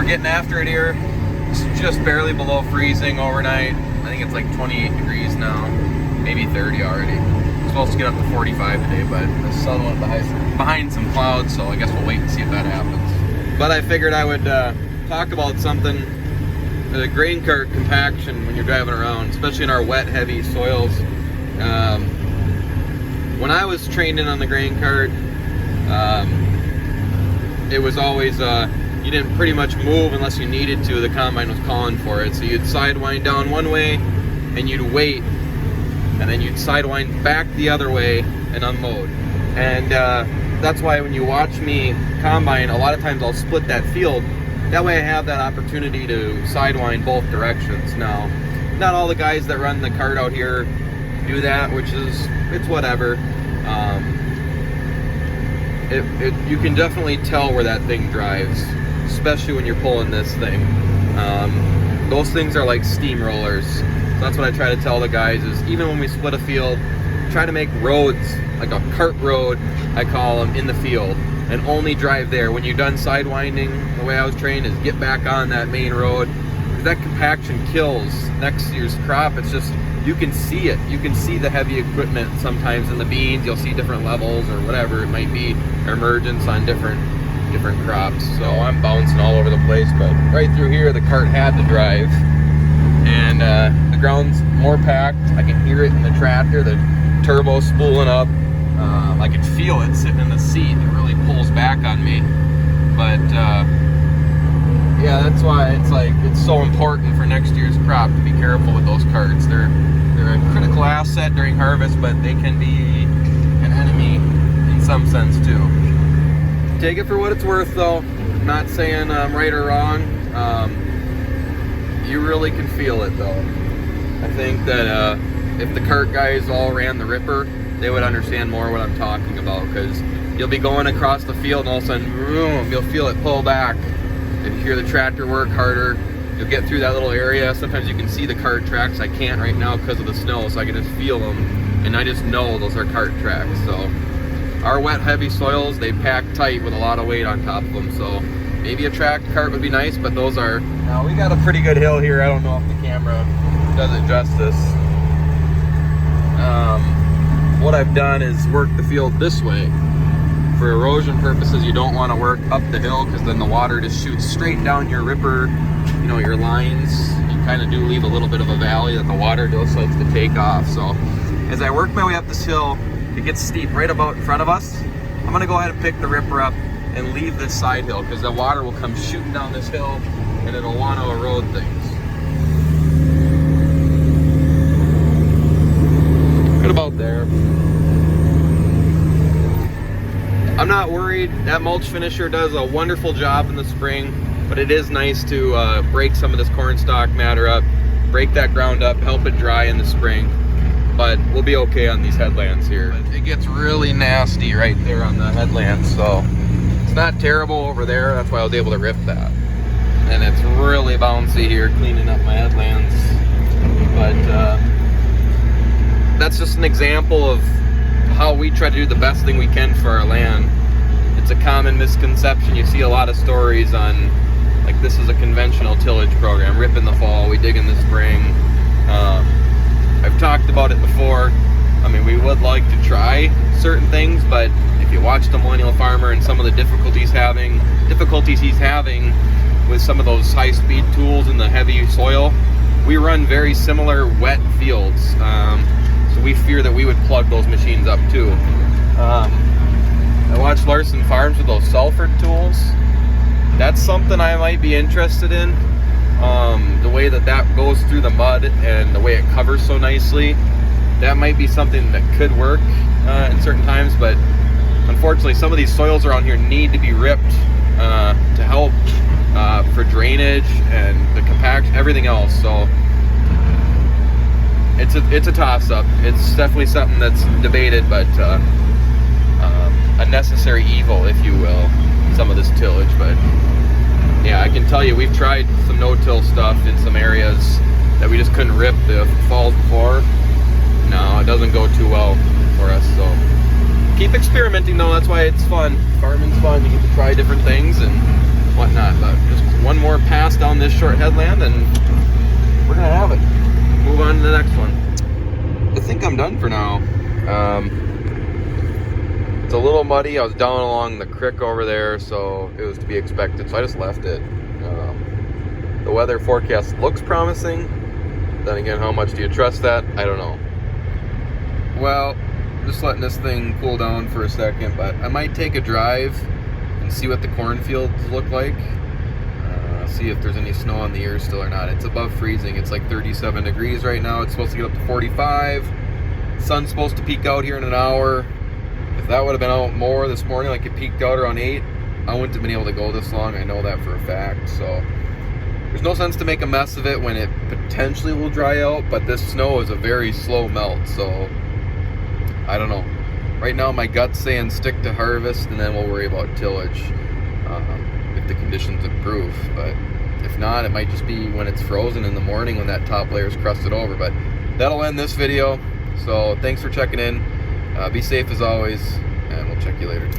we're getting after it here. It's just barely below freezing overnight. I think it's like 28 degrees now, maybe 30 already. It's supposed to get up to 45 today, but the sun went behind some clouds, so I guess we'll wait and see if that happens. But I figured I would talk about something, the grain cart compaction when you're driving around, especially in our wet, heavy soils. When I was trained in on the grain cart, it was always, you didn't pretty much move unless you needed to. The combine was calling for it. So you'd sidewind down one way and you'd wait, and then you'd sidewind back the other way and unload. And that's why when you watch me combine, a lot of times I'll split that field. That way I have that opportunity to sidewind both directions. Now, not all the guys that run the cart out here do that, which is, it's whatever. You can definitely tell where that thing drives, especially when you're pulling this thing. Those things are like steamrollers. So that's what I try to tell the guys is, even when we split a field, try to make roads, like a cart road, I call them, in the field, and only drive there. When you're done sidewinding, the way I was trained is get back on that main road, because that compaction kills next year's crop. It's just, you can see it. You can see the heavy equipment sometimes in the beans. You'll see different levels or whatever it might be, or emergence on different crops. So I'm bouncing all over the place, but right through here the cart had to drive, and the ground's more packed. I can hear it in the tractor, the turbo spooling up. I can feel it sitting in the seat. It really pulls back on me. But yeah, that's why it's so important for next year's crop to be careful with those carts. They're a critical asset during harvest, but they can be an enemy in some sense too. Take it for what it's worth, though. I'm not saying I'm right or wrong. You really can feel it, though. I think that if the cart guys all ran the ripper, they would understand more what I'm talking about, because you'll be going across the field and all of a sudden, boom, you'll feel it pull back. If you hear the tractor work harder, you'll get through that little area. Sometimes you can see the cart tracks. I can't right now because of the snow, so I can just feel them, and I just know those are cart tracks. So our wet, heavy soils, they pack tight with a lot of weight on top of them. So maybe a tracked cart would be nice, but those are... Now, we got a pretty good hill here. I don't know if the camera does it justice. What I've done is work the field this way. For erosion purposes, you don't want to work up the hill, because then the water just shoots straight down your ripper, you know, your lines. You kind of do leave a little bit of a valley that the water just likes to take off. So as I work my way up this hill, it gets steep right about in front of us. I'm going to go ahead and pick the ripper up and leave this side hill, because the water will come shooting down this hill and it'll want to erode things. Right about there. I'm not worried. That mulch finisher does a wonderful job in the spring, but it is nice to break some of this corn stalk matter up, break that ground up, help it dry in the spring. But we'll be okay on these headlands here. But it gets really nasty right there on the headlands, so it's not terrible over there. That's why I was able to rip that. And it's really bouncy here, cleaning up my headlands. But that's just an example of how we try to do the best thing we can for our land. It's a common misconception. You see a lot of stories on, like, this is a conventional tillage program. Rip in the fall, we dig in the spring. I've talked about it before. I mean, we would like to try certain things, but if you watch the Millennial Farmer and some of the difficulties he's having with some of those high-speed tools in the heavy soil, we run very similar wet fields. So we fear that we would plug those machines up too. I watched Larson Farms with those sulfur tools. That's something I might be interested in. The way that goes through the mud and the way it covers so nicely, that might be something that could work in certain times, but unfortunately some of these soils around here need to be ripped to help for drainage and the compaction, everything else. So it's a toss-up. It's definitely something that's debated, but a necessary evil, if you will, some of this tillage. But yeah, I can tell you, we've tried some no-till stuff in some areas that we just couldn't rip the falls before. No, it doesn't go too well for us. So keep experimenting, though. That's why it's fun. Farming's fun. You get to try different things and whatnot. But just one more this short headland, and we're gonna have it. Move on to the next one. I think I'm done for now. It's a little muddy. I was down along the creek over there, so it was to be expected, so I just left it. The weather forecast looks promising. Then again, how much do you trust that? I don't know. Well, just letting this thing cool down for a second, but I might take a drive and see what the cornfields look like. See if there's any snow on the ears still or not. It's above freezing. It's like 37 degrees right now. It's supposed to get up to 45. Sun's supposed to peak out here in an hour. If that would have been out more this morning, like it peaked out around 8, I wouldn't have been able to go this long. I know that for a fact. So there's no sense to make a mess of it when it potentially will dry out, but this snow is a very slow melt, so I don't know. Right now my gut's saying stick to harvest, and then we'll worry about tillage if the conditions improve. But if not, it might just be when it's frozen in the morning when that top layer is crusted over. But that'll end this video. So thanks for checking in. Be safe as always, and we'll check you later.